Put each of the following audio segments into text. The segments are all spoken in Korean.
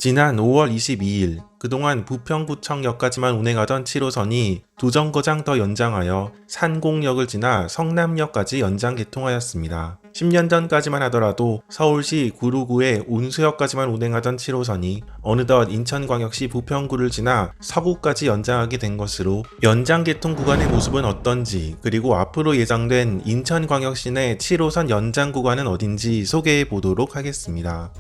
지난 5월 22일 그동안 부평구청역까지만 운행하던 7호선이 두 정거장 더 연장하여 산곡역을 지나 성남역까지 연장 개통하였습니다. 10년 전까지만 하더라도 서울시 구로구의 운수역까지만 운행하던 7호선이 어느덧 인천광역시 부평구를 지나 서구까지 연장하게 된 것으로 연장 개통 구간의 모습은 어떤지, 그리고 앞으로 예정된 인천광역시 내 7호선 연장 구간은 어딘지 소개해 보도록 하겠습니다.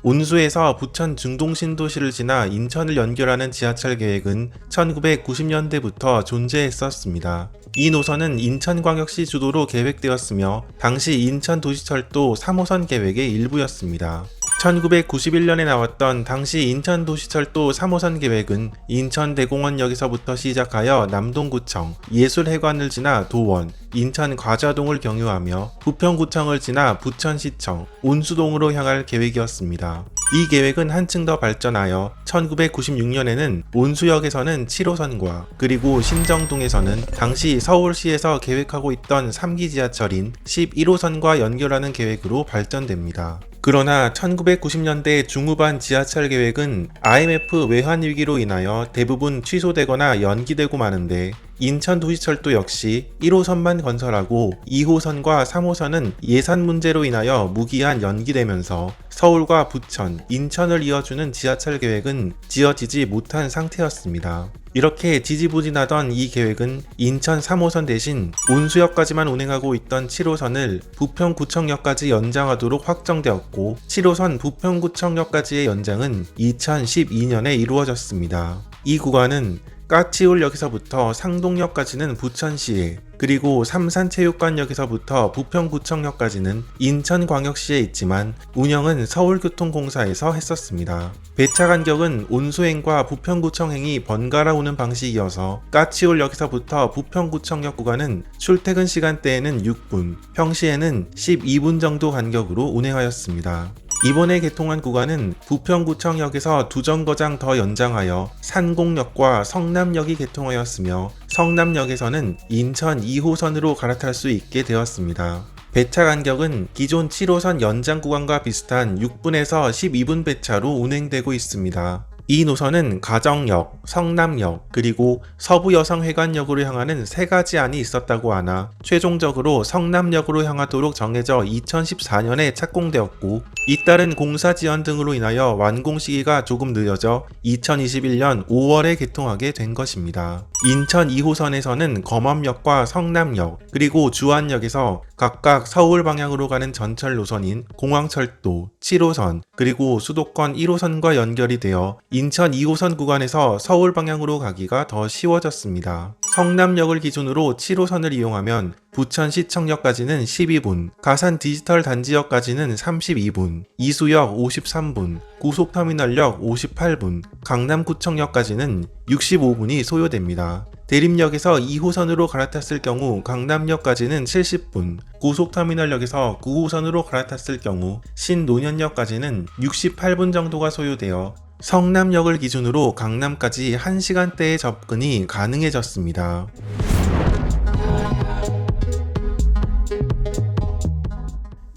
운수에서 부천 중동신도시를 지나 인천을 연결하는 지하철 계획은 1990년대부터 존재했었습니다. 이 노선은 인천광역시 주도로 계획되었으며 당시 인천도시철도 3호선 계획의 일부였습니다. 1991년에 나왔던 당시 인천도시철도 3호선 계획은 인천대공원역에서부터 시작하여 남동구청, 예술회관을 지나 도원, 인천과자동을 경유하며 부평구청을 지나 부천시청, 운수동으로 향할 계획이었습니다. 이 계획은 한층 더 발전하여 1996년에는 운수역에서는 7호선과 그리고 신정동에서는 당시 서울시에서 계획하고 있던 3기 지하철인 11호선과 연결하는 계획으로 발전됩니다. 그러나 1990년대 중후반 지하철 계획은 IMF 외환위기로 인하여 대부분 취소되거나 연기되고 마는데 인천도시철도 역시 1호선만 건설하고 2호선과 3호선은 예산 문제로 인하여 무기한 연기되면서 서울과 부천, 인천을 이어주는 지하철 계획은 지어지지 못한 상태였습니다. 이렇게 지지부진하던 이 계획은 인천 3호선 대신 운수역까지만 운행하고 있던 7호선을 부평구청역까지 연장하도록 확정되었고 7호선 부평구청역까지의 연장은 2012년에 이루어졌습니다. 이 구간은 까치울역에서부터 상동역까지는 부천시에, 그리고 삼산체육관역에서부터 부평구청역까지는 인천광역시에 있지만 운영은 서울교통공사에서 했었습니다. 배차 간격은 온수행과 부평구청행이 번갈아 오는 방식이어서 까치울역에서부터 부평구청역 구간은 출퇴근 시간대에는 6분, 평시에는 12분 정도 간격으로 운행하였습니다. 이번에 개통한 구간은 부평구청역에서 두 정거장 더 연장하여 산곡역과 성남역이 개통하였으며 성남역에서는 인천 2호선으로 갈아탈 수 있게 되었습니다. 배차 간격은 기존 7호선 연장 구간과 비슷한 6분에서 12분 배차로 운행되고 있습니다. 이 노선은 가정역, 성남역, 그리고 서부여성회관역으로 향하는 세 가지 안이 있었다고 하나 최종적으로 성남역으로 향하도록 정해져 2014년에 착공되었고 잇따른 공사 지연 등으로 인하여 완공 시기가 조금 늦어져 2021년 5월에 개통하게 된 것입니다. 인천 2호선에서는 검암역과 성남역, 그리고 주안역에서 각각 서울 방향으로 가는 전철 노선인 공항철도, 7호선, 그리고 수도권 1호선과 연결이 되어 인천 2호선 구간에서 서울 방향으로 가기가 더 쉬워졌습니다. 성남역을 기준으로 7호선을 이용하면 부천시청역까지는 12분, 가산 디지털 단지역까지는 32분, 이수역 53분, 고속터미널역 58분, 강남구청역까지는 65분이 소요됩니다. 대림역에서 2호선으로 갈아탔을 경우 강남역까지는 70분, 고속터미널역에서 9호선으로 갈아탔을 경우 신논현역까지는 68분 정도가 소요되어 성남역을 기준으로 강남까지 1시간대의 접근이 가능해졌습니다.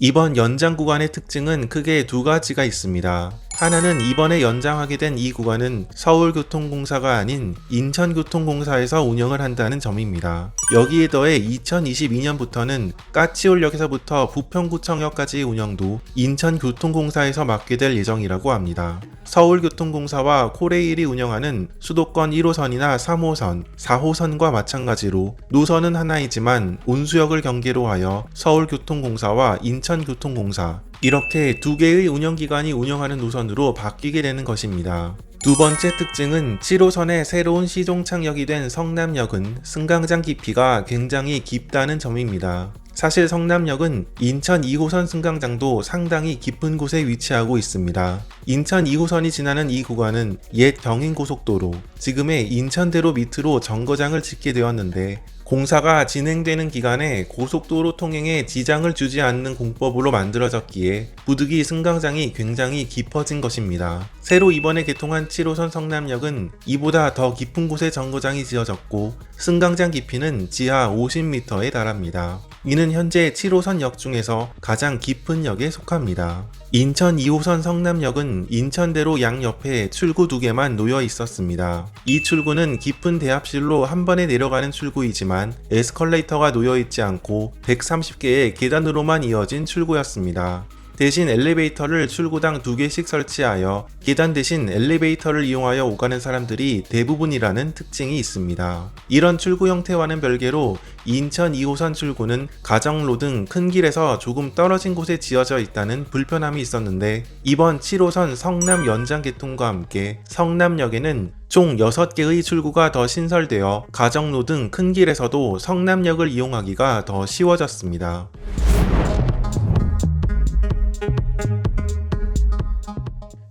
이번 연장 구간의 특징은 크게 두 가지가 있습니다. 하나는 이번에 연장하게 된 이 구간은 서울교통공사가 아닌 인천교통공사에서 운영을 한다는 점입니다. 여기에 더해 2022년부터는 까치울역에서부터 부평구청역까지의 운영도 인천교통공사에서 맡게 될 예정이라고 합니다. 서울교통공사와 코레일이 운영하는 수도권 1호선이나 3호선, 4호선과 마찬가지로 노선은 하나이지만 운수역을 경계로 하여 서울교통공사와 인천교통공사, 이렇게 두 개의 운영기관이 운영하는 노선으로 바뀌게 되는 것입니다. 두 번째 특징은 7호선의 새로운 시종착역이 된 성남역은 승강장 깊이가 굉장히 깊다는 점입니다. 사실 성남역은 인천 2호선 승강장도 상당히 깊은 곳에 위치하고 있습니다. 인천 2호선이 지나는 이 구간은 옛 경인고속도로, 지금의 인천대로 밑으로 정거장을 짓게 되었는데 공사가 진행되는 기간에 고속도로 통행에 지장을 주지 않는 공법으로 만들어졌기에 부득이 승강장이 굉장히 깊어진 것입니다. 새로 이번에 개통한 7호선 성남역은 이보다 더 깊은 곳에 정거장이 지어졌고 승강장 깊이는 지하 50m에 달합니다. 이는 현재 7호선 역 중에서 가장 깊은 역에 속합니다. 인천 2호선 성남역은 인천대로 양옆에 출구 2개만 놓여 있었습니다. 이 출구는 깊은 대합실로 한 번에 내려가는 출구이지만 에스컬레이터가 놓여 있지 않고 130개의 계단으로만 이어진 출구였습니다. 대신 엘리베이터를 출구당 2개씩 설치하여 계단 대신 엘리베이터를 이용하여 오가는 사람들이 대부분이라는 특징이 있습니다. 이런 출구 형태와는 별개로 인천 2호선 출구는 가정로 등 큰 길에서 조금 떨어진 곳에 지어져 있다는 불편함이 있었는데 이번 7호선 성남 연장 개통과 함께 성남역에는 총 6개의 출구가 더 신설되어 가정로 등 큰 길에서도 성남역을 이용하기가 더 쉬워졌습니다.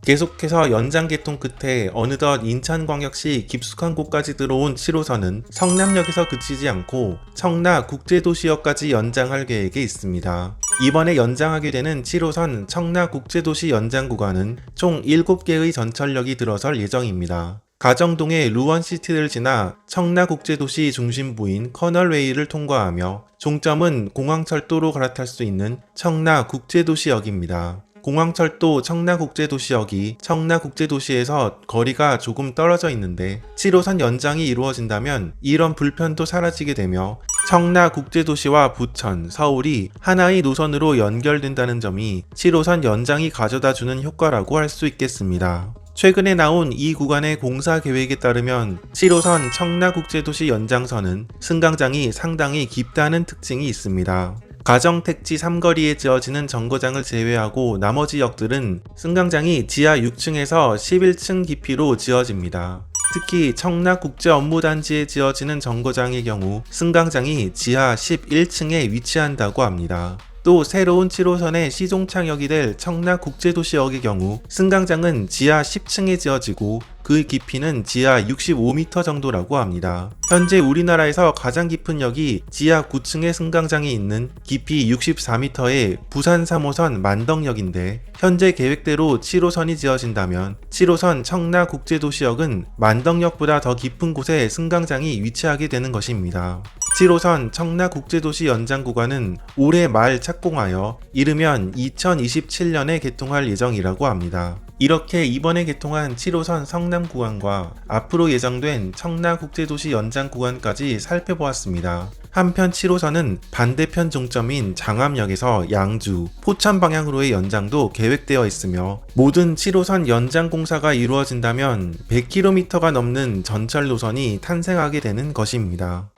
계속해서 연장 개통 끝에 어느덧 인천광역시 깊숙한 곳까지 들어온 7호선은 성남역에서 그치지 않고 청라 국제도시역까지 연장할 계획에 있습니다. 이번에 연장하게 되는 7호선 청라 국제도시 연장 구간은 총 7개의 전철역이 들어설 예정입니다. 가정동의 루원시티를 지나 청라국제도시 중심부인 커널웨이를 통과하며 종점은 공항철도로 갈아탈 수 있는 청라국제도시역입니다. 공항철도 청라국제도시역이 청라국제도시에서 거리가 조금 떨어져 있는데 7호선 연장이 이루어진다면 이런 불편도 사라지게 되며 청라국제도시와 부천, 서울이 하나의 노선으로 연결된다는 점이 7호선 연장이 가져다주는 효과라고 할 수 있겠습니다. 최근에 나온 이 구간의 공사 계획에 따르면 7호선 청라국제도시 연장선은 승강장이 상당히 깊다는 특징이 있습니다. 가정택지 삼거리에 지어지는 정거장을 제외하고 나머지 역들은 승강장이 지하 6층에서 11층 깊이로 지어집니다. 특히 청라국제업무단지에 지어지는 정거장의 경우 승강장이 지하 11층에 위치한다고 합니다. 또 새로운 7호선의 시종착역이 될 청라국제도시역의 경우 승강장은 지하 10층에 지어지고 그 깊이는 지하 65m 정도라고 합니다. 현재 우리나라에서 가장 깊은 역이 지하 9층의 승강장이 있는 깊이 64m의 부산 3호선 만덕역인데 현재 계획대로 7호선이 지어진다면 7호선 청라국제도시역은 만덕역보다 더 깊은 곳에 승강장이 위치하게 되는 것입니다. 7호선 청라국제도시 연장 구간은 올해 말 착공하여 이르면 2027년에 개통할 예정이라고 합니다. 이렇게 이번에 개통한 7호선 성남 구간과 앞으로 예정된 청라국제도시 연장 구간까지 살펴보았습니다. 한편 7호선은 반대편 종점인 장암역에서 양주, 포천 방향으로의 연장도 계획되어 있으며 모든 7호선 연장 공사가 이루어진다면 100km가 넘는 전철 노선이 탄생하게 되는 것입니다.